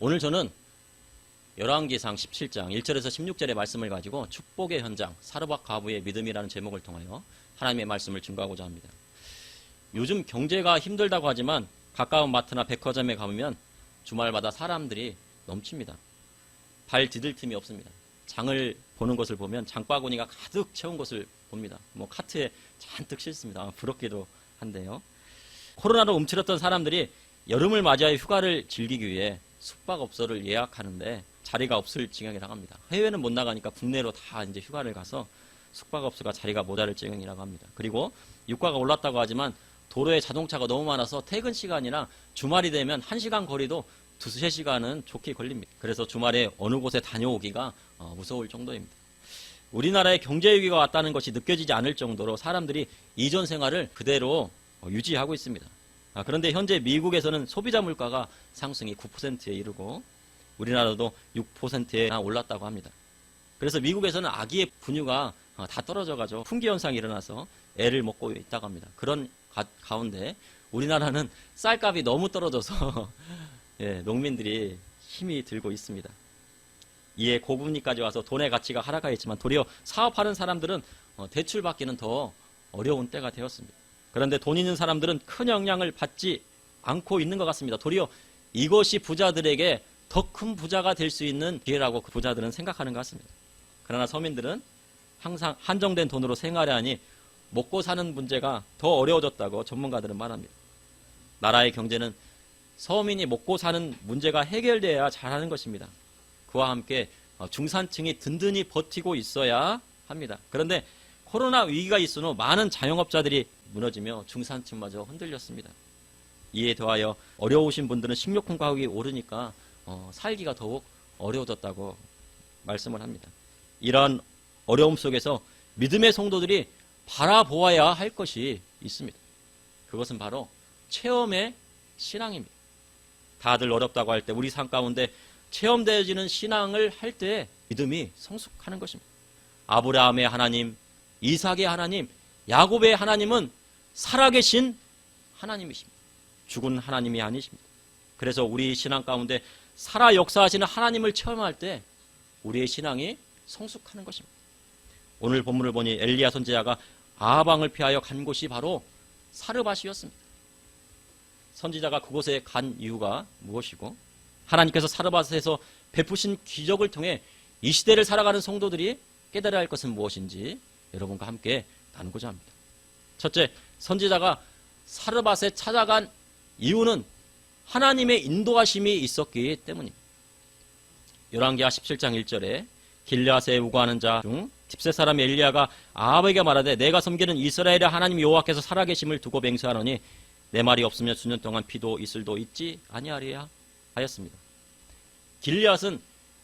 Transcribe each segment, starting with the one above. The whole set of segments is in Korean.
오늘 저는 열왕기상 17장 1절에서 16절의 말씀을 가지고 축복의 현장, 사르밧 과부의 믿음이라는 제목을 통하여 하나님의 말씀을 증거하고자 합니다. 요즘 경제가 힘들다고 하지만 가까운 마트나 백화점에 가보면 주말마다 사람들이 넘칩니다. 발 디딜 틈이 없습니다. 장을 보는 것을 보면 장바구니가 가득 채운 것을 봅니다. 카트에 잔뜩 싣습니다. 부럽기도 한데요. 코로나로 움츠렸던 사람들이 여름을 맞이하여 휴가를 즐기기 위해 숙박업소를 예약하는데 자리가 없을 지경이라고 합니다. 해외는 못 나가니까 국내로 다 이제 휴가를 가서 숙박업소가 자리가 모자랄 지경이라고 합니다. 그리고 유가가 올랐다고 하지만 도로에 자동차가 너무 많아서 퇴근 시간이나 주말이 되면 1시간 거리도 2~3시간은 좋게 걸립니다. 그래서 주말에 어느 곳에 다녀오기가 무서울 정도입니다. 우리나라에 경제 위기가 왔다는 것이 느껴지지 않을 정도로 사람들이 이전 생활을 그대로 유지하고 있습니다. 그런데 현재 미국에서는 소비자 물가가 상승이 9%에 이르고 우리나라도 6%에 올랐다고 합니다. 그래서 미국에서는 아기의 분유가 다 떨어져가지고 풍기 현상이 일어나서 애를 먹고 있다고 합니다. 그런 가운데 우리나라는 쌀값이 너무 떨어져서 농민들이 힘이 들고 있습니다. 이에 고금리까지 와서 돈의 가치가 하락하였지만 도리어 사업하는 사람들은 대출받기는 더 어려운 때가 되었습니다. 그런데 돈 있는 사람들은 큰 영향을 받지 않고 있는 것 같습니다. 도리어 이것이 부자들에게 더 큰 부자가 될 수 있는 기회라고 그 부자들은 생각하는 것 같습니다. 그러나 서민들은 항상 한정된 돈으로 생활해 하니 먹고 사는 문제가 더 어려워졌다고 전문가들은 말합니다. 나라의 경제는 서민이 먹고 사는 문제가 해결돼야 잘하는 것입니다. 그와 함께 중산층이 든든히 버티고 있어야 합니다. 그런데 코로나 위기가 있은 후 많은 자영업자들이 무너지며 중산층마저 흔들렸습니다. 이에 더하여 어려우신 분들은 식료품 가격이 오르니까 살기가 더욱 어려워졌다고 말씀을 합니다. 이러한 어려움 속에서 믿음의 성도들이 바라보아야 할 것이 있습니다. 그것은 바로 체험의 신앙입니다. 다들 어렵다고 할 때 우리 삶 가운데 체험되어지는 신앙을 할 때 믿음이 성숙하는 것입니다. 아브라함의 하나님, 이삭의 하나님, 야곱의 하나님은 살아계신 하나님이십니다. 죽은 하나님이 아니십니다. 그래서 우리 신앙 가운데 살아 역사하시는 하나님을 체험할 때 우리의 신앙이 성숙하는 것입니다. 오늘 본문을 보니 엘리야 선지자가 아방을 피하여 간 곳이 바로 사르밧이었습니다. 선지자가 그곳에 간 이유가 무엇이고 하나님께서 사르밧에서 베푸신 기적을 통해 이 시대를 살아가는 성도들이 깨달아야 할 것은 무엇인지 여러분과 함께 나누고자 합니다. 첫째, 선지자가 사르밧에 찾아간 이유는 하나님의 인도하심이 있었기 때문입니다. 열왕기하 17장 1절에 길르앗에 우거하는 자 중 딥세 사람 엘리야가 아합에게 말하되 내가 섬기는 이스라엘의 하나님 여호와께서 살아계심을 두고 맹세하노니 내 말이 없으면 수년 동안 비도 이슬도 있지 아니하리야 하였습니다. 길르앗은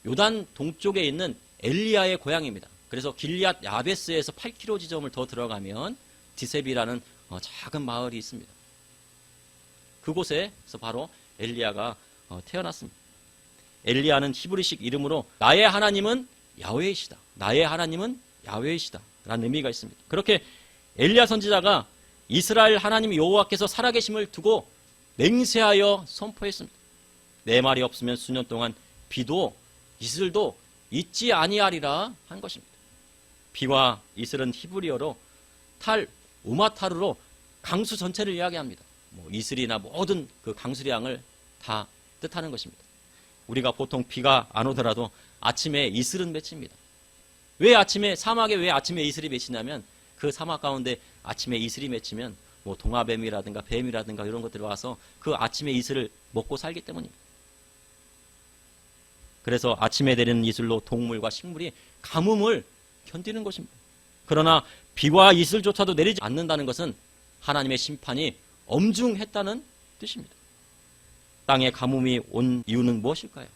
요단 동쪽에 있는 엘리야의 고향입니다. 그래서 길르앗 야베스에서 8km 지점을 더 들어가면 디셉이라는 작은 마을이 있습니다. 그곳에서 바로 엘리야가 태어났습니다. 엘리야는 히브리식 이름으로 나의 하나님은 야훼이시다. 나의 하나님은 야훼이시다. 라는 의미가 있습니다. 그렇게 엘리야 선지자가 이스라엘 하나님 여호와께서 살아계심을 두고 맹세하여 선포했습니다. 내 말이 없으면 수년 동안 비도 이슬도 있지 아니하리라 한 것입니다. 비와 이슬은 히브리어로 탈 우마타르로 강수 전체를 이야기합니다. 이슬이나 모든 그 강수량을 다 뜻하는 것입니다. 우리가 보통 비가 안 오더라도 아침에 이슬은 맺힙니다. 왜 아침에 이슬이 맺히냐면 그 사막 가운데 아침에 이슬이 맺히면 동화뱀이라든가 뱀이라든가 이런 것들이 와서 그 아침에 이슬을 먹고 살기 때문입니다. 그래서 아침에 내리는 이슬로 동물과 식물이 가뭄을 견디는 것입니다. 그러나 비와 이슬조차도 내리지 않는다는 것은 하나님의 심판이 엄중했다는 뜻입니다. 땅에 가뭄이 온 이유는 무엇일까요?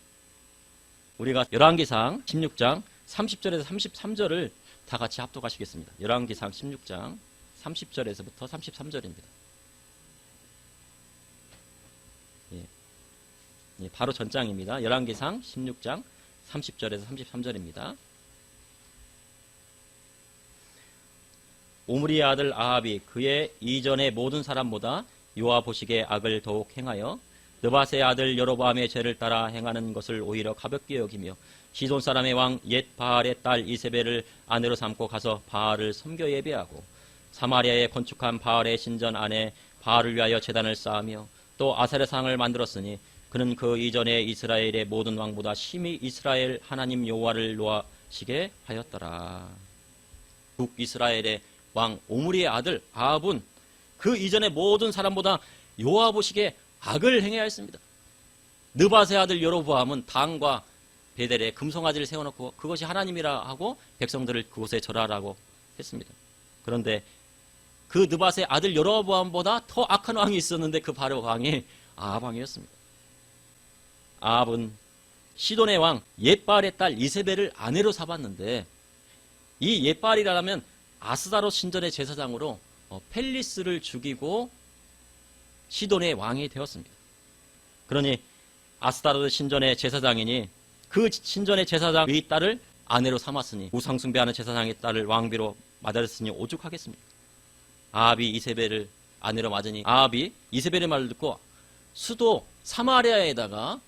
우리가 열왕기상 16장 30절에서 33절을 다 같이 합독하시겠습니다. 열왕기상 16장 30절에서부터 33절입니다. 바로 전장입니다. 열왕기상 16장 30절에서 33절입니다. 오므리의 아들 아합이 그의 이전의 모든 사람보다 여호와 보시기에 악을 더욱 행하여 느밧의 아들 여로보암의 죄를 따라 행하는 것을 오히려 가볍게 여기며 시돈 사람의 왕 옛 바알의 딸 이세벨을 아내로 삼고 가서 바알을 섬겨 예배하고 사마리아에 건축한 바알의 신전 안에 바알을 위하여 제단을 쌓으며 또 아세라상을 만들었으니 그는 그 이전에 이스라엘의 모든 왕보다 심히 이스라엘 하나님 여호와를 노하시게 하였더라. 북이스라엘의 왕 오므리의 아들 아합은 그 이전의 모든 사람보다 여호와 보시기에 악을 행해야 했습니다. 느밧의 아들 여로보암은 단과 베델에 금송아지를 세워놓고 그것이 하나님이라 하고 백성들을 그곳에 절하라고 했습니다. 그런데 그 느밧의 아들 여로보암보다 더 악한 왕이 있었는데 그 바로 왕이 아합 왕이었습니다. 아합은 시돈의 왕 옛바알의 딸 이세벨을 아내로 삼았는데 이 옛바알이라면 아스다롯 신전의 제사장으로 펠리스를 죽이고 시돈의 왕이 되었습니다. 그러니 아스다롯 신전의 제사장이니 그 신전의 제사장의 딸을 아내로 삼았으니 우상숭배하는 제사장의 딸을 왕비로 맞았으니 오죽하겠습니까? 아합이 이세벨을 아내로 맞으니 아합이 이세벨의 말을 듣고 수도 사마리아에다가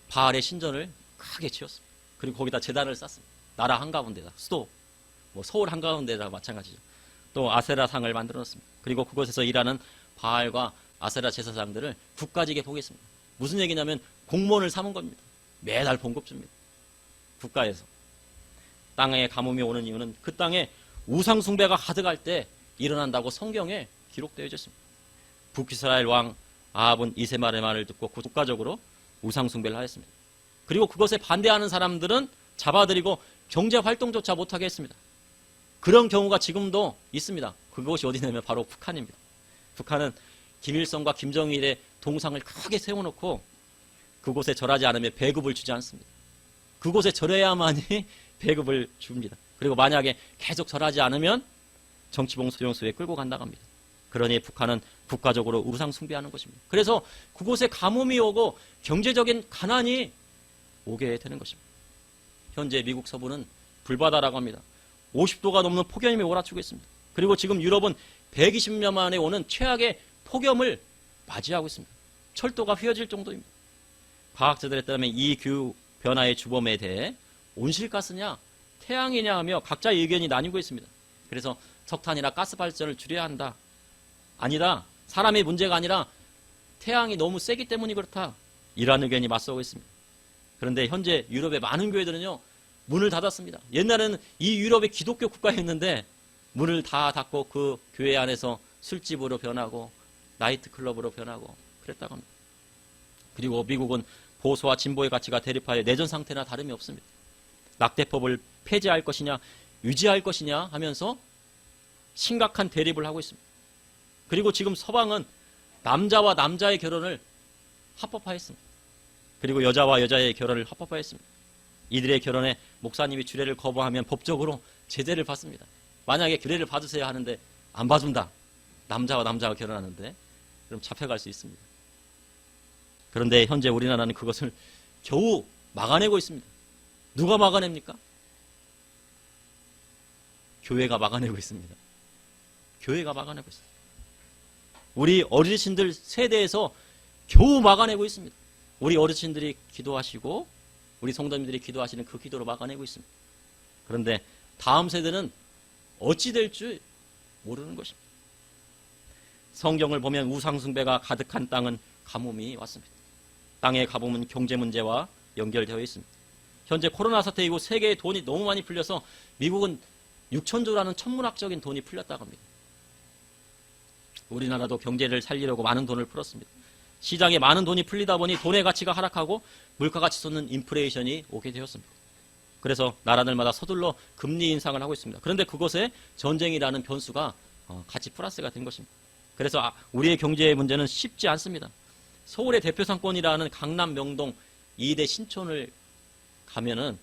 바알의 신전을 크게 지었습니다. 그리고 거기다 제단을 쌓습니다. 나라 한가운데다 수도 서울 한가운데다 마찬가지죠. 또 아세라상을 만들어 놨습니다. 그리고 그곳에서 일하는 바알과 아세라 제사장들을 국가직에 보겠습니다. 무슨 얘기냐면 공무원을 삼은 겁니다. 매달 봉급 줍니다. 국가에서. 땅에 가뭄이 오는 이유는 그 땅에 우상 숭배가 가득할 때 일어난다고 성경에 기록되어 있습니다. 북이스라엘 왕 아합은 이세벨의 말을 듣고 국가적으로 우상 숭배를 하였습니다. 그리고 그것에 반대하는 사람들은 잡아들이고 경제 활동조차 못하게 했습니다. 그런 경우가 지금도 있습니다. 그것이 어디냐면 바로 북한입니다. 북한은 김일성과 김정일의 동상을 크게 세워놓고 그곳에 절하지 않으면 배급을 주지 않습니다. 그곳에 절해야만이 배급을 줍니다. 그리고 만약에 계속 절하지 않으면 정치봉수용소에 끌고 간다고 합니다. 그러니 북한은 국가적으로 우상 숭배하는 것입니다. 그래서 그곳에 가뭄이 오고 경제적인 가난이 오게 되는 것입니다. 현재 미국 서부는 불바다라고 합니다. 50도가 넘는 폭염이 몰아치고 있습니다. 그리고 지금 유럽은 120년 만에 오는 최악의 폭염을 맞이하고 있습니다. 철도가 휘어질 정도입니다. 과학자들에 따르면 이 기후 변화의 주범에 대해 온실가스냐 태양이냐 하며 각자 의견이 나뉘고 있습니다. 그래서 석탄이나 가스 발전을 줄여야 한다. 아니다. 사람의 문제가 아니라 태양이 너무 세기 때문이 그렇다. 이러한 의견이 맞서고 있습니다. 그런데 현재 유럽의 많은 교회들은요. 문을 닫았습니다. 옛날에는 이 유럽의 기독교 국가였는데 문을 다 닫고 그 교회 안에서 술집으로 변하고 나이트클럽으로 변하고 그랬다고 합니다. 그리고 미국은 보수와 진보의 가치가 대립하여 내전 상태나 다름이 없습니다. 낙태법을 폐지할 것이냐 유지할 것이냐 하면서 심각한 대립을 하고 있습니다. 그리고 지금 서방은 남자와 남자의 결혼을 합법화했습니다. 그리고 여자와 여자의 결혼을 합법화했습니다. 이들의 결혼에 목사님이 주례를 거부하면 법적으로 제재를 받습니다. 만약에 규례를 받으세요 하는데 안 봐준다. 남자와 남자가 결혼하는데 그럼 잡혀갈 수 있습니다. 그런데 현재 우리나라는 그것을 겨우 막아내고 있습니다. 누가 막아냅니까? 교회가 막아내고 있습니다. 교회가 막아내고 있습니다. 우리 어르신들 세대에서 겨우 막아내고 있습니다. 우리 어르신들이 기도하시고 우리 성도님들이 기도하시는 그 기도로 막아내고 있습니다. 그런데 다음 세대는 어찌 될 줄 모르는 것입니다. 성경을 보면 우상숭배가 가득한 땅은 가뭄이 왔습니다. 땅의 가뭄은 경제 문제와 연결되어 있습니다. 현재 코로나 사태 이후 세계의 돈이 너무 많이 풀려서 미국은 6천조라는 천문학적인 돈이 풀렸다고 합니다. 우리나라도 경제를 살리려고 많은 돈을 풀었습니다. 시장에 많은 돈이 풀리다 보니 돈의 가치가 하락하고 물가같이 솟는 인플레이션이 오게 되었습니다. 그래서 나라들마다 서둘러 금리 인상을 하고 있습니다. 그런데 그것에 전쟁이라는 변수가 같이 플러스가 된 것입니다. 그래서 우리의 경제의 문제는 쉽지 않습니다. 서울의 대표 상권이라는 강남, 명동, 2대 신촌을 가면은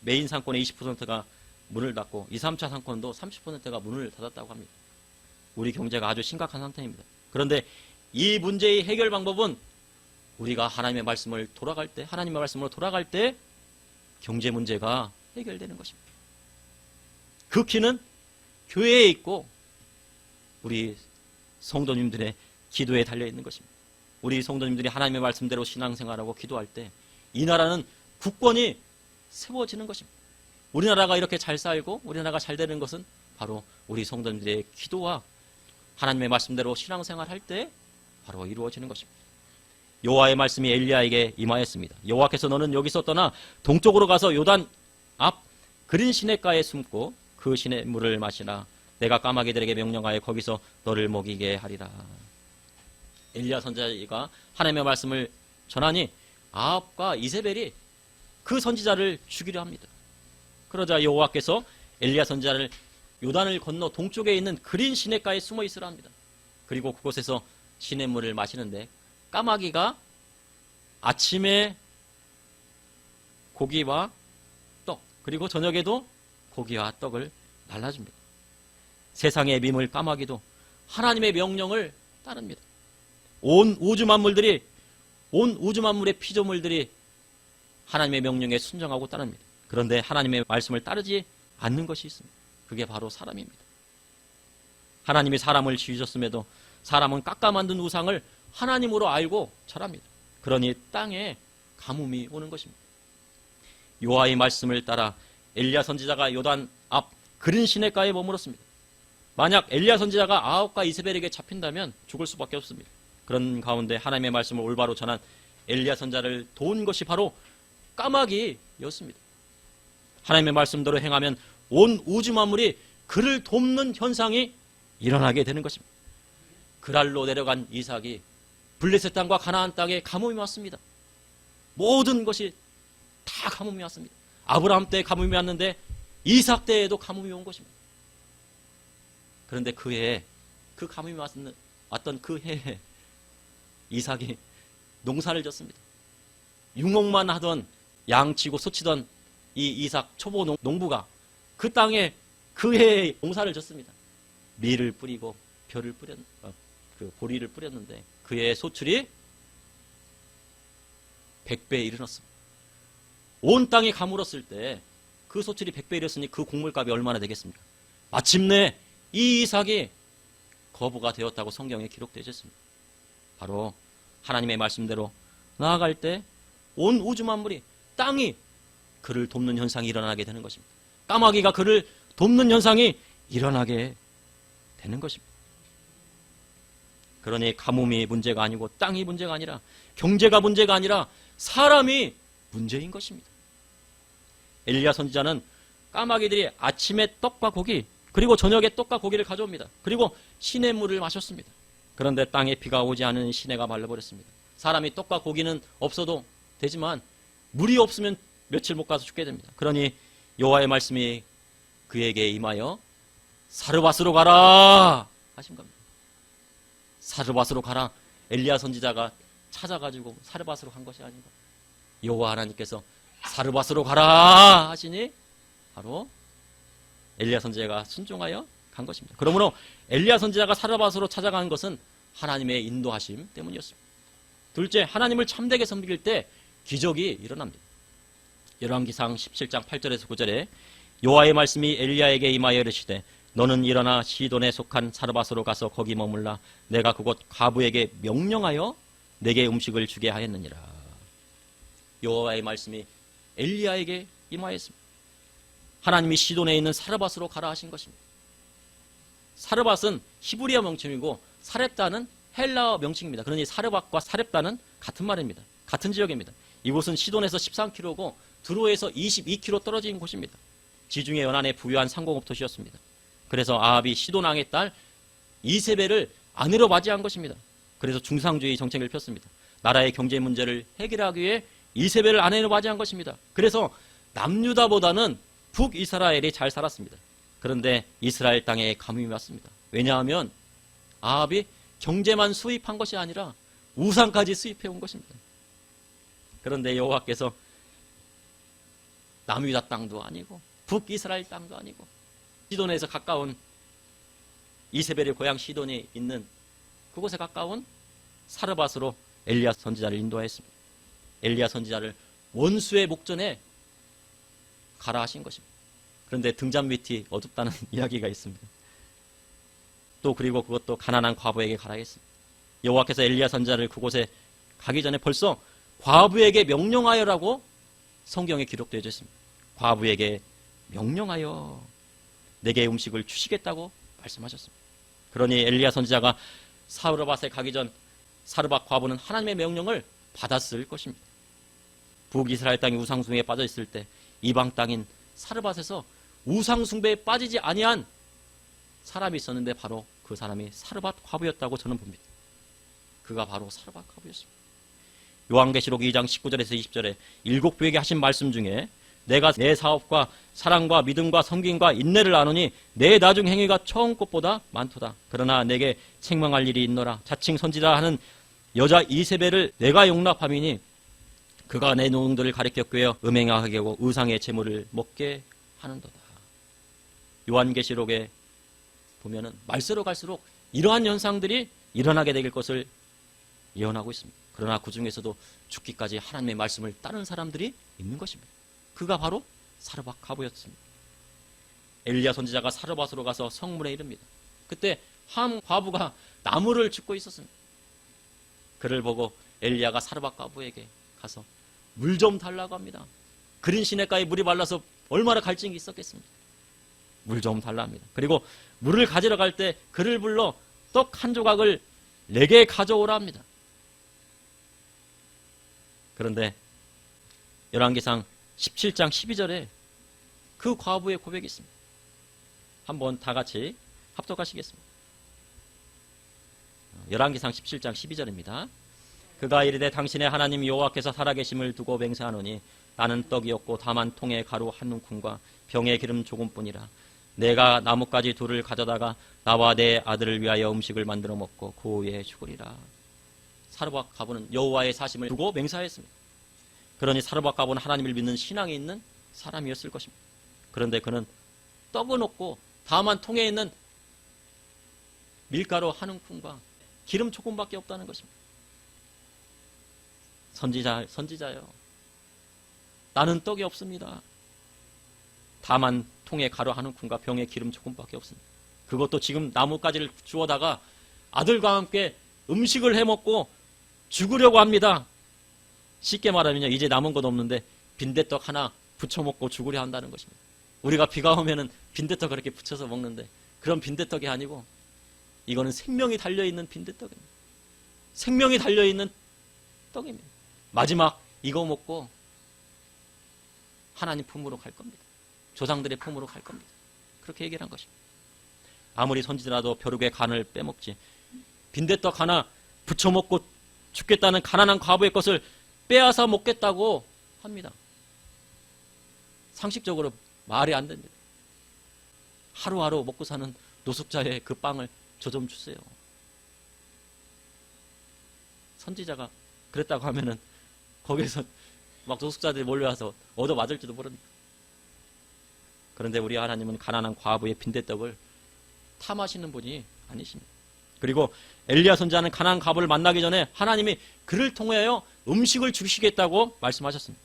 메인 상권의 20%가 문을 닫고 2, 3차 상권도 30%가 문을 닫았다고 합니다. 우리 경제가 아주 심각한 상태입니다. 그런데 이 문제의 해결 방법은 우리가 하나님의 말씀을 돌아갈 때, 하나님의 말씀으로 돌아갈 때 경제 문제가 해결되는 것입니다. 그 키는 교회에 있고 우리 성도님들의 기도에 달려 있는 것입니다. 우리 성도님들이 하나님의 말씀대로 신앙생활하고 기도할 때 이 나라는 국권이 세워지는 것입니다. 우리나라가 이렇게 잘 살고 우리나라가 잘 되는 것은 바로 우리 성도님들의 기도와 하나님의 말씀대로 신앙생활할 때 바로 이루어지는 것입니다. 여호와의 말씀이 엘리야에게 임하였습니다. 여호와께서 너는 여기서 떠나 동쪽으로 가서 요단 앞 그린 시냇가에 숨고 그 시냇물을 마시라. 내가 까마귀들에게 명령하여 거기서 너를 먹이게 하리라. 엘리야 선지자가 하나님의 말씀을 전하니 아합과 이세벨이 그 선지자를 죽이려 합니다. 그러자 여호와께서 엘리야 선지자를 요단을 건너 동쪽에 있는 그린 시냇가에 숨어 있으라 합니다. 그리고 그곳에서 시냇물을 마시는데 까마귀가 아침에 고기와 떡, 그리고 저녁에도 고기와 떡을 날라줍니다. 세상의 밈을 까마귀도 하나님의 명령을 따릅니다. 온 우주 만물의 피조물들이 하나님의 명령에 순종하고 따릅니다. 그런데 하나님의 말씀을 따르지 않는 것이 있습니다. 그게 바로 사람입니다. 하나님이 사람을 지으셨음에도 사람은 깎아 만든 우상을 하나님으로 알고 절합니다. 그러니 땅에 가뭄이 오는 것입니다. 여호와의 말씀을 따라 엘리야 선지자가 요단 앞 그린 시냇가에 머물었습니다. 만약 엘리야 선지자가 아합과 이세벨에게 잡힌다면 죽을 수밖에 없습니다. 그런 가운데 하나님의 말씀을 올바로 전한 엘리야 선지자를 도운 것이 바로 까마귀였습니다. 하나님의 말씀대로 행하면 온 우주 만물이 그를 돕는 현상이 일어나게 되는 것입니다. 그랄로 내려간 이삭이 블레셋 땅과 가나안 땅에 가뭄이 왔습니다. 모든 것이 다 가뭄이 왔습니다. 아브라함 때 가뭄이 왔는데 이삭 때에도 가뭄이 온 것입니다. 그런데 그 해에 그 가뭄이 왔던 그 해에 이삭이 농사를 졌습니다. 유목만 하던 양치고 소치던 이 이삭 초보 농부가 그 땅에 그 해에 농사를 졌습니다. 밀을 뿌리고 보리를 뿌렸는데 그 해의 소출이 100배에 이르렀습니다. 온 땅이 가물었을 때 그 소출이 100배에 이르렀으니 그 곡물값이 얼마나 되겠습니까? 마침내 이 이삭이 거부가 되었다고 성경에 기록되어 있습니다. 바로 하나님의 말씀대로 나아갈 때 온 우주 만물이 땅이 그를 돕는 현상이 일어나게 되는 것입니다. 까마귀가 그를 돕는 현상이 일어나게 되는 것입니다. 그러니 가뭄이 문제가 아니고 땅이 문제가 아니라 경제가 문제가 아니라 사람이 문제인 것입니다. 엘리야 선지자는 까마귀들이 아침에 떡과 고기 그리고 저녁에 떡과 고기를 가져옵니다. 그리고 시냇물을 마셨습니다. 그런데 땅에 비가 오지 않은 시내가 말라버렸습니다. 사람이 떡과 고기는 없어도 되지만 물이 없으면 며칠 못 가서 죽게 됩니다. 그러니 여호와의 말씀이 그에게 임하여 사르밧으로 가라 하신 겁니다. 사르밧으로 가라. 엘리야 선지자가 찾아가지고 사르밧으로 간 것이 아니고 여호와 하나님께서 사르밧으로 가라 하시니 바로 엘리야 선지자가 순종하여 간 것입니다. 그러므로 엘리야 선지자가 사르밧으로 찾아간 것은 하나님의 인도하심 때문이었습니다. 둘째, 하나님을 참되게 섬길 때 기적이 일어납니다. 열왕기상 17장 8절에서 9절에 여호와의 말씀이 엘리야에게 임하여 이르시되 너는 일어나 시돈에 속한 사르밧으로 가서 거기 머물라. 내가 그곳 과부에게 명령하여 내게 음식을 주게 하였느니라. 여호와의 말씀이 엘리야에게 임하였습니다. 하나님이 시돈에 있는 사르밧으로 가라 하신 것입니다. 사르밧은 히브리어 명칭이고 사렙다는 헬라어 명칭입니다. 그러니 사르밧과 사렙다는 같은 말입니다. 같은 지역입니다. 이곳은 시돈에서 13km고 두로에서 22km 떨어진 곳입니다. 지중해 연안에 부유한 상공업 도시였습니다. 그래서 아합이 시돈 왕의 딸 이세벨을 아내로 맞이한 것입니다. 그래서 중상주의 정책을 폈습니다. 나라의 경제 문제를 해결하기 위해 이세벨을 아내로 맞이한 것입니다. 그래서 남유다보다는 북이스라엘이 잘 살았습니다. 그런데 이스라엘 땅에 가뭄이 왔습니다. 왜냐하면 아합이 경제만 수입한 것이 아니라 우상까지 수입해 온 것입니다. 그런데 여호와께서 남유다 땅도 아니고 북이스라엘 땅도 아니고 시돈에서 가까운 이세벨의 고향 시돈에 있는 그곳에 가까운 사르밧으로 엘리야 선지자를 인도하였습니다. 엘리야 선지자를 원수의 목전에 가라 하신 것입니다. 그런데 등잔 밑이 어둡다는 이야기가 있습니다. 또 그리고 그것도 가난한 과부에게 가라 했습니다. 여호와께서 엘리야 선지자를 그곳에 가기 전에 벌써 과부에게 명령하여라고 성경에 기록되어 있습니다. 과부에게 명령하여 내게 음식을 주시겠다고 말씀하셨습니다. 그러니 엘리야 선지자가 사르밧에 가기 전 사르밧 과부는 하나님의 명령을 받았을 것입니다. 북이스라엘 땅이 우상숭배에 빠져 있을 때 이방 땅인 사르밧에서 우상숭배에 빠지지 아니한 사람이 있었는데 바로 그 사람이 사르밧 과부였다고 저는 봅니다. 그가 바로 사르밧 과부였습니다. 요한계시록 2장 19절에서 20절에 7부에게 하신 말씀 중에 내가 내 사업과 사랑과 믿음과 섬김과 인내를 아노니 내 나중 행위가 처음 것보다 많도다. 그러나 내게 책망할 일이 있노라. 자칭 선지자 하는 여자 이세벨을 내가 용납함이니 그가 내 노동들을 가리켜 꾀어 음행하게 하고 의상의 제물을 먹게 하는도다. 요한계시록에 보면은 말세로 갈수록 이러한 현상들이 일어나게 될 것을 예언하고 있습니다. 그러나 그 중에서도 죽기까지 하나님의 말씀을 따른 사람들이 있는 것입니다. 그가 바로 사르밧 과부였습니다. 엘리야 선지자가 사르밧으로 가서 성문에 이릅니다. 그때 한 과부가 나무를 줍고 있었습니다. 그를 보고 엘리야가 사르밧 과부에게 가서 물 좀 달라고 합니다. 그린 시냇가에 물이 말라서 얼마나 갈증이 있었겠습니까? 물 좀 달라 합니다. 그리고 물을 가지러 갈 때 그를 불러 떡 한 조각을 내게 가져오라 합니다. 그런데 열왕기상 17장 12절에 그 과부의 고백이 있습니다. 한번 다 같이 합독하시겠습니다. 열왕기상 17장 12절입니다. 그가 이르되 당신의 하나님 여호와께서 살아계심을 두고 맹세하노니 나는 떡이 없고 다만 통에 가루 한 움큼과 병에 기름 조금뿐이라. 내가 나뭇가지 둘을 가져다가 나와 내 아들을 위하여 음식을 만들어 먹고 그 후에 죽으리라. 사르밧 과부는 여호와의 사심을 두고 맹세하였습니다. 그러니 사르밧 과부는 하나님을 믿는 신앙이 있는 사람이었을 것입니다. 그런데 그는 떡은 없고 다만 통에 있는 밀가루 한 움큼과 기름 조금밖에 없다는 것입니다. 선지자요. 나는 떡이 없습니다. 다만 통에 가루 한 움큼과 병에 기름 조금밖에 없습니다. 그것도 지금 나뭇가지를 주워다가 아들과 함께 음식을 해먹고 죽으려고 합니다. 쉽게 말하면요, 이제 남은 것 없는데 빈대떡 하나 부쳐 먹고 죽으려 한다는 것입니다. 우리가 비가 오면은 빈대떡 그렇게 부쳐서 먹는데 그런 빈대떡이 아니고 이거는 생명이 달려있는 빈대떡입니다. 생명이 달려있는 떡입니다. 마지막 이거 먹고 하나님 품으로 갈 겁니다. 조상들의 품으로 갈 겁니다. 그렇게 얘기를 한 것입니다. 아무리 선지자라도 벼룩의 간을 빼먹지 빈대떡 하나 부쳐 먹고 죽겠다는 가난한 과부의 것을 빼앗아 먹겠다고 합니다. 상식적으로 말이 안 됩니다. 하루하루 먹고 사는 노숙자의 그 빵을 저 좀 주세요. 선지자가 그랬다고 하면은 거기에서 막 노숙자들이 몰려와서 얻어 맞을지도 모릅니다. 그런데 우리 하나님은 가난한 과부의 빈대떡을 탐하시는 분이 아니십니다. 그리고 엘리야 선지자는 가난한 과부를 만나기 전에 하나님이 그를 통하여 음식을 주시겠다고 말씀하셨습니다.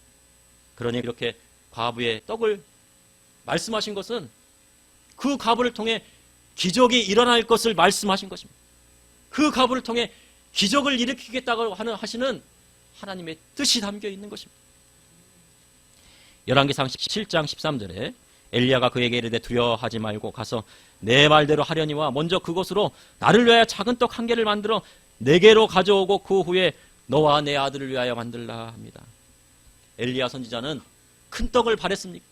그러니 이렇게 과부의 떡을 말씀하신 것은 그 과부를 통해 기적이 일어날 것을 말씀하신 것입니다. 그 과부를 통해 기적을 일으키겠다고 하시는 하나님의 뜻이 담겨 있는 것입니다. 열왕기상 17장 13절에 엘리야가 그에게 이르되 두려워하지 말고 가서 내 말대로 하려니와 먼저 그것으로 나를 위하여 작은 떡 한 개를 만들어 내게로 가져오고 그 후에 너와 내 아들을 위하여 만들라 합니다. 엘리야 선지자는 큰 떡을 바랬습니까?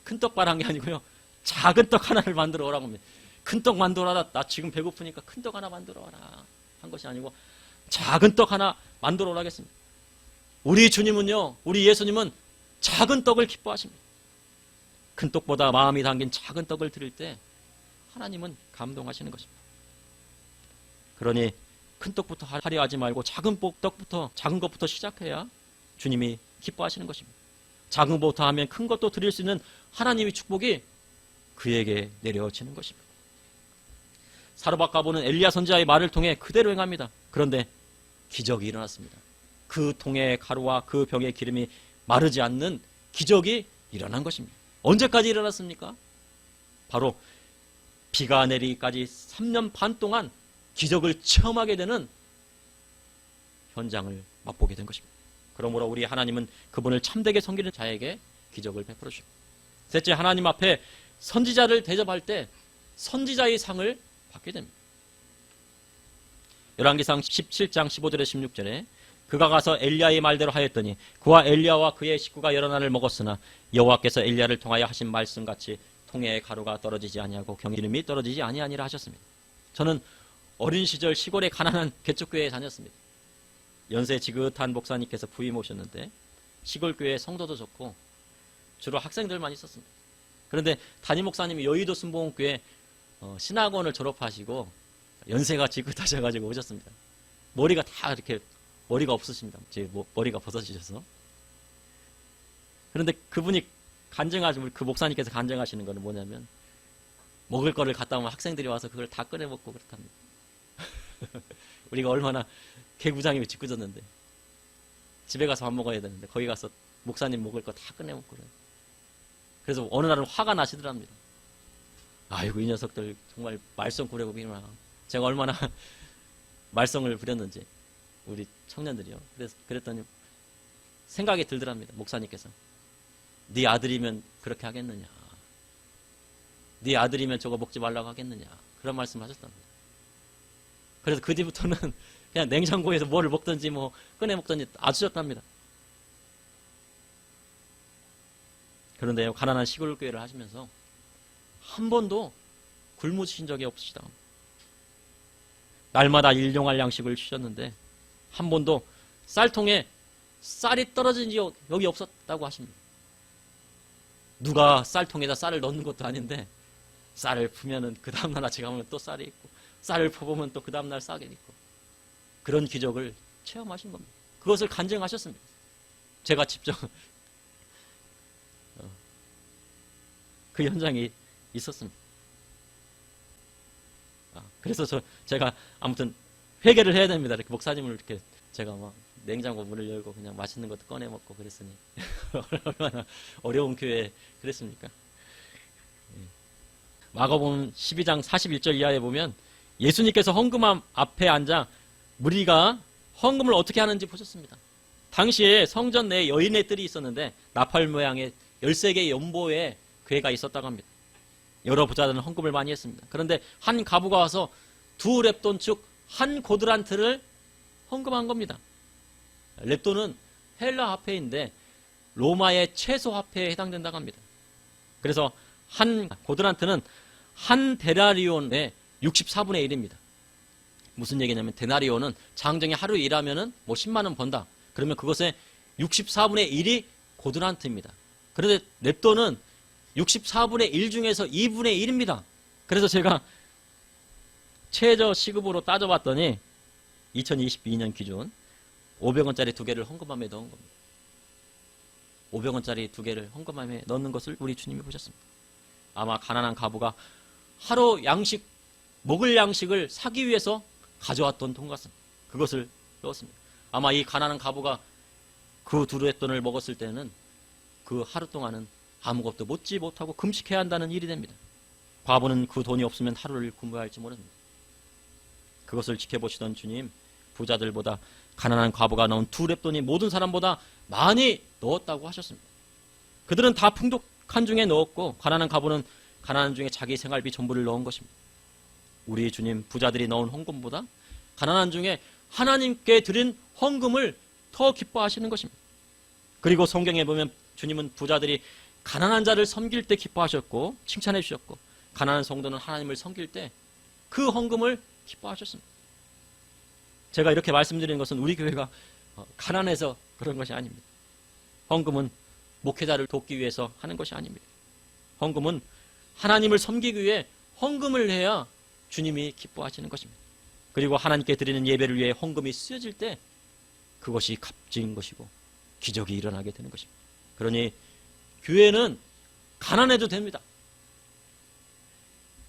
큰 떡 바란 게 아니고요, 작은 떡 하나를 만들어 오라고 합니다. 큰 떡 만들어라, 나 지금 배고프니까 큰 떡 하나 만들어 와라 한 것이 아니고 작은 떡 하나 만들어 오라 하겠습니다. 우리 주님은요, 우리 예수님은 작은 떡을 기뻐하십니다. 큰 떡보다 마음이 담긴 작은 떡을 드릴 때 하나님은 감동하시는 것입니다. 그러니 큰 떡부터 하려 하지 말고 작은 것부터 시작해야 주님이 기뻐하시는 것입니다. 작은 것부터 하면 큰 것도 드릴 수 있는 하나님의 축복이 그에게 내려지는 것입니다. 사르밧 과부는 엘리야 선지자의 말을 통해 그대로 행합니다. 그런데 기적이 일어났습니다. 그 통의 가루와 그 병의 기름이 마르지 않는 기적이 일어난 것입니다. 언제까지 일어났습니까? 바로 비가 내리기까지 3년 반 동안 기적을 체험하게 되는 현장을 맛보게 된 것입니다. 그러므로 우리 하나님은 그분을 참되게 섬기는 자에게 기적을 베풀어 주십니다. 셋째, 하나님 앞에 선지자를 대접할 때 선지자의 상을 받게 됩니다. 열왕기상 17장 15절에 16절에 그가 가서 엘리야의 말대로 하였더니 그와 엘리야와 그의 식구가 여러 날을 먹었으나 여호와께서 엘리야를 통하여 하신 말씀같이 통에의 가루가 떨어지지 아니하고 경기름이 떨어지지 아니하니라 하셨습니다. 저는 어린 시절 시골의 가난한 개척교회에 다녔습니다. 연세 지긋한 목사님께서 부임 오셨는데 시골 교회 성도도 좋고 주로 학생들만 있었습니다. 그런데 담임 목사님이 여의도 순복음교회 신학원을 졸업하시고 연세가 지긋하셔가지고 오셨습니다. 머리가 다 이렇게 머리가 없으십니다. 제 머리가 벗어지셔서. 그런데 그분이 간증하시고 그 목사님께서 간증하시는 거는 뭐냐면 먹을 거를 갖다 오면 학생들이 와서 그걸 다 꺼내 먹고 그렇답니다. 우리가 얼마나 개구장이 짓궂었는데 집에 가서 밥 먹어야 되는데 거기 가서 목사님 먹을 거 다 꺼내 먹고 그래요. 그래서 어느 날은 화가 나시더랍니다. 아이고 이 녀석들 정말 말썽 꾸려보기나. 제가 얼마나 말썽을 부렸는지 우리 청년들이요. 그랬더니 생각이 들더랍니다. 목사님께서 네 아들이면 그렇게 하겠느냐, 네 아들이면 저거 먹지 말라고 하겠느냐, 그런 말씀 하셨답니다. 그래서 그 뒤부터는 그냥 냉장고에서 뭐를 먹든지 뭐 꺼내 먹든지 아주 좋답니다. 그런데요, 가난한 시골 교회를 하시면서 한 번도 굶으신 적이 없으시다. 날마다 일용할 양식을 주셨는데 한 번도 쌀통에 쌀이 떨어진 적이 여기 없었다고 하십니다. 누가 쌀통에다 쌀을 넣는 것도 아닌데 쌀을 푸면은 그 다음날 아침에 가면 또 쌀이 있고 쌀을 퍼보면 또 그 다음날 쌀이 있고 그런 기적을 체험하신 겁니다. 그것을 간증하셨습니다. 제가 직접 그 현장이 있었습니다. 그래서 제가 아무튼 회개를 해야 됩니다. 이렇게 목사님을 이렇게 제가 막 냉장고 문을 열고 그냥 맛있는 것도 꺼내 먹고 그랬으니 얼마나 어려운 교회 그랬습니까? 마가복음 12장 41절 이하에 보면 예수님께서 헌금 앞에 앉아 무리가 헌금을 어떻게 하는지 보셨습니다. 당시에 성전 내에 여인의 뜰이 있었는데 나팔 모양의 13개의 연보의 궤가 있었다고 합니다. 여러 부자들은 헌금을 많이 했습니다. 그런데 한 가부가 와서 2렙돈 즉 한 고드란트를 헌금한 겁니다. 렙돈은 헬라 화폐인데 로마의 최소 화폐에 해당된다고 합니다. 그래서 한 고드란트는 한 데나리온의 64분의 1입니다. 무슨 얘기냐면 데나리온은 장정에 하루 일하면은 뭐 10만 원 번다. 그러면 그것의 64분의 1이 고드란트입니다. 그런데 렙돈은 64분의 1 중에서 2분의 1입니다. 그래서 제가 최저 시급으로 따져봤더니 2022년 기준 500원짜리 2개를 헌금함에 넣은 겁니다. 500원짜리 2개를 헌금함에 넣는 것을 우리 주님이 보셨습니다. 아마 가난한 가부가 하루 양식, 먹을 양식을 사기 위해서 가져왔던 돈 같습니다. 그것을 넣었습니다. 아마 이 가난한 가부가 그 2렙돈을 먹었을 때는 그 하루 동안은 아무것도 먹지 못하고 금식해야 한다는 일이 됩니다. 과부는 그 돈이 없으면 하루를 굶어야 할지 모릅니다. 그것을 지켜보시던 주님, 부자들보다 가난한 과부가 넣은 2렙돈이 모든 사람보다 많이 넣었다고 하셨습니다. 그들은 다 풍족한 중에 넣었고 가난한 과부는 가난한 중에 자기 생활비 전부를 넣은 것입니다. 우리 주님, 부자들이 넣은 헌금보다 가난한 중에 하나님께 드린 헌금을 더 기뻐하시는 것입니다. 그리고 성경에 보면 주님은 부자들이 가난한 자를 섬길 때 기뻐하셨고 칭찬해 주셨고 가난한 성도는 하나님을 섬길 때 그 헌금을 기뻐하셨습니다. 제가 이렇게 말씀드리는 것은 우리 교회가 가난해서 그런 것이 아닙니다. 헌금은 목회자를 돕기 위해서 하는 것이 아닙니다. 헌금은 하나님을 섬기기 위해 헌금을 해야 주님이 기뻐하시는 것입니다. 그리고 하나님께 드리는 예배를 위해 헌금이 쓰여질 때 그것이 값진 것이고 기적이 일어나게 되는 것입니다. 그러니 교회는 가난해도 됩니다.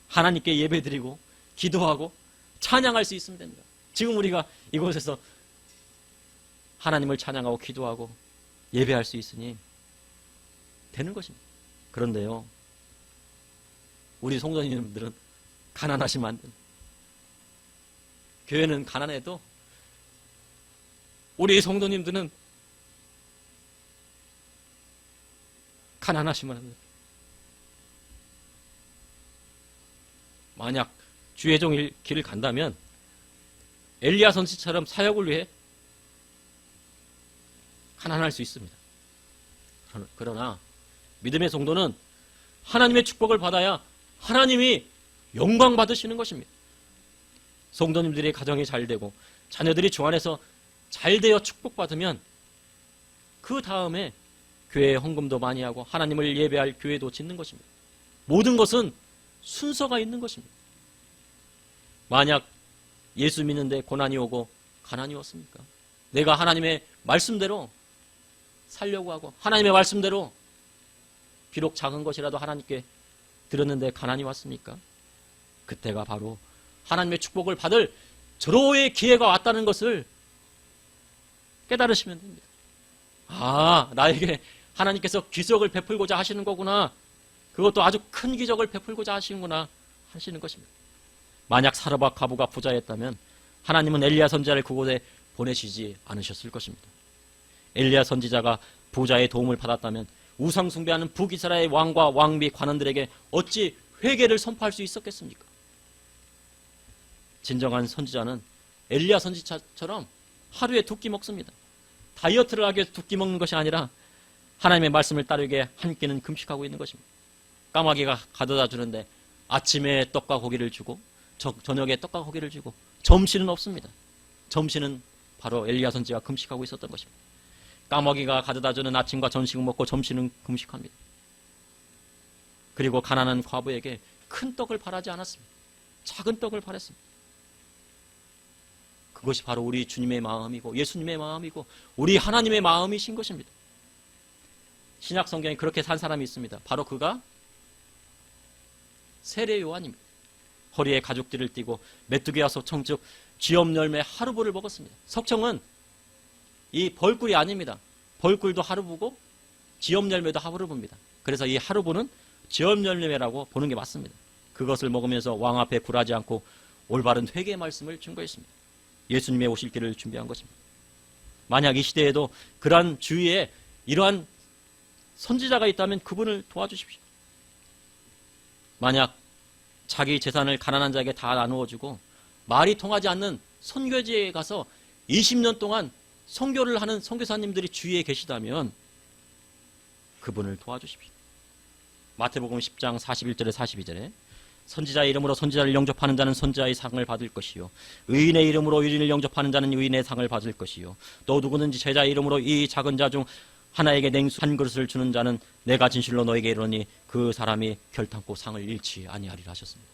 하나님께 예배드리고 기도하고 찬양할 수 있으면 됩니다. 지금 우리가 이곳에서 하나님을 찬양하고 기도하고 예배할 수 있으니 되는 것입니다. 그런데요, 우리 성도님들은 가난하시면 안 됩니다. 교회는 가난해도 우리 성도님들은 가난하시면 안 됩니다. 만약 주의 종일 길을 간다면 엘리야 선지처럼 사역을 위해 가난할 수 있습니다. 그러나 믿음의 성도는 하나님의 축복을 받아야 하나님이 영광 받으시는 것입니다. 성도님들의 가정이 잘 되고 자녀들이 주 안에서 잘 되어 축복받으면 그 다음에 교회에 헌금도 많이 하고 하나님을 예배할 교회도 짓는 것입니다. 모든 것은 순서가 있는 것입니다. 만약 예수 믿는데 고난이 오고 가난이 왔습니까? 내가 하나님의 말씀대로 살려고 하고 하나님의 말씀대로 비록 작은 것이라도 하나님께 드렸는데 가난이 왔습니까? 그때가 바로 하나님의 축복을 받을 절호의 기회가 왔다는 것을 깨달으시면 됩니다. 아, 나에게 하나님께서 기적을 베풀고자 하시는 거구나. 그것도 아주 큰 기적을 베풀고자 하시는구나 하시는 것입니다. 만약 사르밧 과부가 부자였다면 하나님은 엘리야 선지자를 그곳에 보내시지 않으셨을 것입니다. 엘리야 선지자가 부자의 도움을 받았다면 우상 숭배하는 북이스라엘 왕과 왕비 관원들에게 어찌 회개를 선포할 수 있었겠습니까? 진정한 선지자는 엘리야 선지자처럼 하루에 2끼 먹습니다. 다이어트를 하기 위해서 2끼 먹는 것이 아니라 하나님의 말씀을 따르기 위해 한 끼는 금식하고 있는 것입니다. 까마귀가 가져다 주는데 아침에 떡과 고기를 주고 저녁에 떡과 고기를 주고 점심은 없습니다. 점심은 바로 엘리야 선지자가 금식하고 있었던 것입니다. 까마귀가 가져다 주는 아침과 점심을 먹고 점심은 금식합니다. 그리고 가난한 과부에게 큰 떡을 바라지 않았습니다. 작은 떡을 바랐습니다. 그것이 바로 우리 주님의 마음이고 예수님의 마음이고 우리 하나님의 마음이신 것입니다. 신약 성경에 그렇게 산 사람이 있습니다. 바로 그가 세례 요한입니다. 허리에 가죽띠를 띠고 메뚜기와 석청 즉 쥐엄 열매 하루보를 먹었습니다. 석청은 이 벌꿀이 아닙니다. 벌꿀도 하루보고 쥐엄 열매도 하루보입니다. 그래서 이 하루보는 쥐엄 열매라고 보는 게 맞습니다. 그것을 먹으면서 왕 앞에 굴하지 않고 올바른 회개의 말씀을 증거했습니다. 예수님의 오실 길을 준비한 것입니다. 만약 이 시대에도 그러한 주위에 이러한 선지자가 있다면 그분을 도와주십시오. 만약 자기 재산을 가난한 자에게 다 나누어주고 말이 통하지 않는 선교지에 가서 20년 동안 선교를 하는 선교사님들이 주위에 계시다면 그분을 도와주십시오. 마태복음 10장 41절에 42절에 선지자의 이름으로 선지자를 영접하는 자는 선지자의 상을 받을 것이요 의인의 이름으로 의인을 영접하는 자는 의인의 상을 받을 것이요 또 누구든지 제자의 이름으로 이 작은 자 중 하나에게 냉수 한 그릇을 주는 자는 내가 진실로 너에게 이르노니 그 사람이 결탄코 상을 잃지 아니하리라 하셨습니다.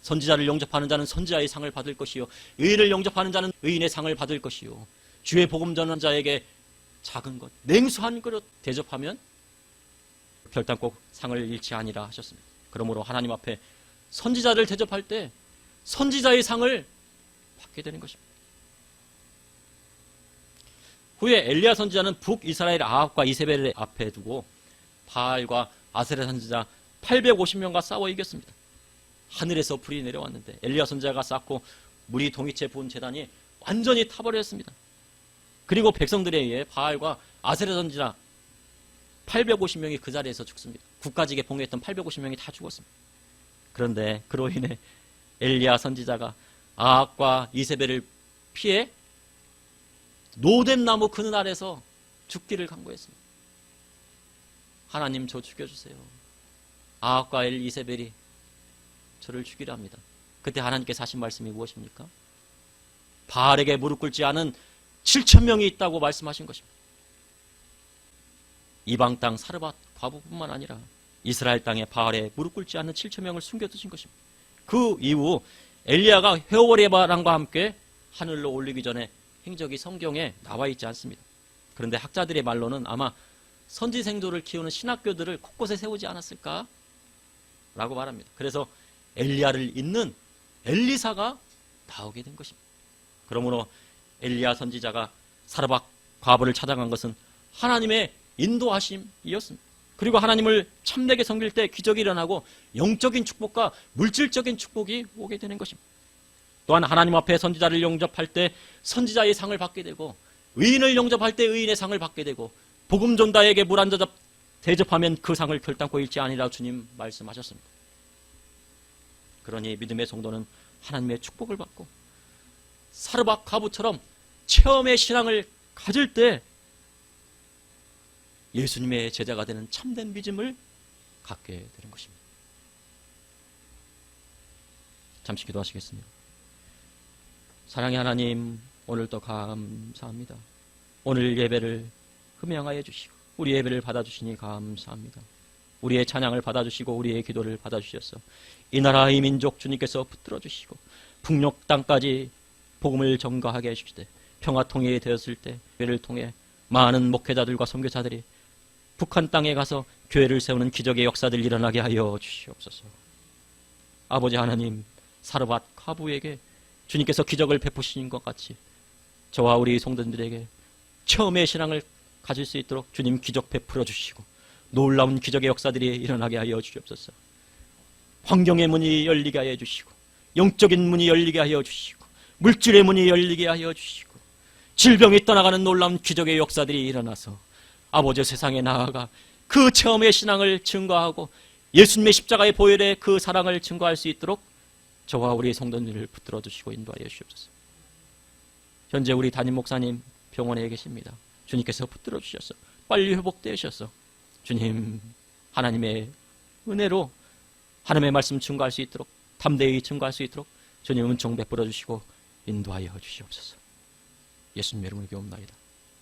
선지자를 영접하는 자는 선지자의 상을 받을 것이요 의인을 영접하는 자는 의인의 상을 받을 것이요 주의 복음 전하는 자에게 작은 것 냉수 한 그릇 대접하면 결탄코 상을 잃지 아니라 하셨습니다. 그러므로 하나님 앞에 선지자를 대접할 때 선지자의 상을 받게 되는 것입니다. 후에 엘리야 선지자는 북이스라엘 아합과 이세벨을 앞에 두고 바알과 아세라 선지자 850명과 싸워 이겼습니다. 하늘에서 불이 내려왔는데 엘리야 선지자가 쌓고 물이 동이채 부은 제단이 완전히 타버렸습니다. 그리고 백성들에 의해 바알과 아세라 선지자 850명이 그 자리에서 죽습니다. 국가직에 봉해했던 850명이 다 죽었습니다. 그런데 그로 인해 엘리야 선지자가 아합과 이세벨을 피해 노된 나무 그늘 아래서 죽기를 간구했습니다. 하나님 저 죽여주세요. 아합과 이세벨이 저를 죽이려 합니다. 그때 하나님께서 하신 말씀이 무엇입니까? 바알에게 무릎 꿇지 않은 7,000명이 있다고 말씀하신 것입니다. 이방 땅 사르밧 과부뿐만 아니라 이스라엘 땅에 바알에 무릎 꿇지 않는 7,000명을 숨겨두신 것입니다. 그 이후 엘리야가 회오리의 바람과 함께 하늘로 올리기 전에 행적이 성경에 나와 있지 않습니다. 그런데 학자들의 말로는 아마 선지생도를 키우는 신학교들을 곳곳에 세우지 않았을까? 라고 말합니다. 그래서 엘리야를 잇는 엘리사가 나오게 된 것입니다. 그러므로 엘리야 선지자가 사르밧 과부를 찾아간 것은 하나님의 인도하심이었습니다. 그리고 하나님을 참되게 섬길 때 기적이 일어나고 영적인 축복과 물질적인 축복이 오게 되는 것입니다. 또한 하나님 앞에 선지자를 영접할 때 선지자의 상을 받게 되고, 의인을 영접할 때 의인의 상을 받게 되고, 복음 전다에게 물 한 젖 대접하면 그 상을 결단코 잃지 아니라 주님 말씀하셨습니다. 그러니 믿음의 성도는 하나님의 축복을 받고 사르밧 과부처럼 체험의 신앙을 가질 때 예수님의 제자가 되는 참된 믿음을 갖게 되는 것입니다. 잠시 기도하시겠습니다. 사랑의 하나님, 오늘도 감사합니다. 오늘 예배를 흠양하여 주시고 우리 예배를 받아주시니 감사합니다. 우리의 찬양을 받아주시고 우리의 기도를 받아주셔서 이 나라 이 민족 주님께서 붙들어 주시고 북녘 땅까지 복음을 전가하게 해주시되 평화통일이 되었을 때 교회를 통해 많은 목회자들과 선교사들이 북한 땅에 가서 교회를 세우는 기적의 역사들 일어나게 하여 주시옵소서. 아버지 하나님, 사르밧 과부에게 주님께서 기적을 베푸신 것 같이 저와 우리 성도들에게 처음의 신앙을 가질 수 있도록 주님 기적 베풀어 주시고 놀라운 기적의 역사들이 일어나게 하여 주시옵소서. 환경의 문이 열리게 하여 주시고 영적인 문이 열리게 하여 주시고 물질의 문이 열리게 하여 주시고 질병이 떠나가는 놀라운 기적의 역사들이 일어나서 아버지 세상에 나아가 그 처음의 신앙을 증거하고 예수님의 십자가의 보혈의 그 사랑을 증거할 수 있도록 저와 우리 성도님을 붙들어 주시고 인도하여 주시옵소서. 현재 우리 담임 목사님 병원에 계십니다. 주님께서 붙들어 주셔서 빨리 회복되셔서 주님 하나님의 은혜로 하나님의 말씀 증거할 수 있도록 담대히 증거할 수 있도록 주님 은총 베풀어 주시고 인도하여 주시옵소서. 예수님 이름으로 기도합나이다.